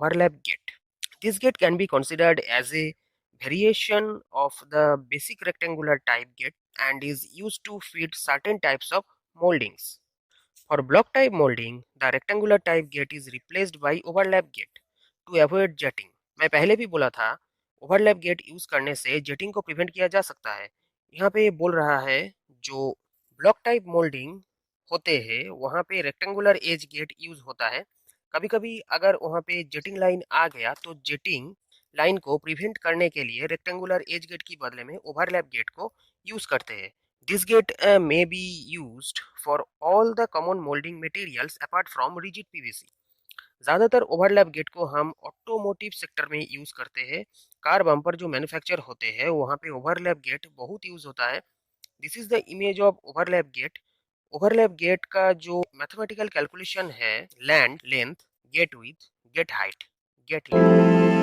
overlap gate. This gate can be considered as a variation of the basic rectangular type gate and is used to fit certain types of moldings. For block type molding, the rectangular type gate is replaced by overlap gate to avoid jetting. मैं पहले भी बोला था overlap gate use करने से jetting को prevent किया जा सकता है। यहाँ पे ये बोल रहा है जो ब्लॉक टाइप मोल्डिंग होते हैं वहाँ पे रेक्टेंगुलर एज गेट यूज होता है। कभी कभी अगर वहाँ पे जेटिंग लाइन आ गया तो जेटिंग लाइन को प्रिवेंट करने के लिए रेक्टेंगुलर एज गेट की बदले में ओवरलैप गेट को यूज करते हैं। This gate may be used for all the common molding materials apart from rigid PVC. ज़्यादातर ओवरलैप गेट को हम ऑटोमोटिव सेक्टर में यूज़ करते हैं। कार बम्पर जो मैन्युफैक्चर होते हैं वहाँ पे ओवरलैप गेट बहुत यूज़ होता है। This is the image of overlap gate. Overlap gate का जो मैथमेटिकल कैलकुलेशन है land length, gate width, gate height, gate length.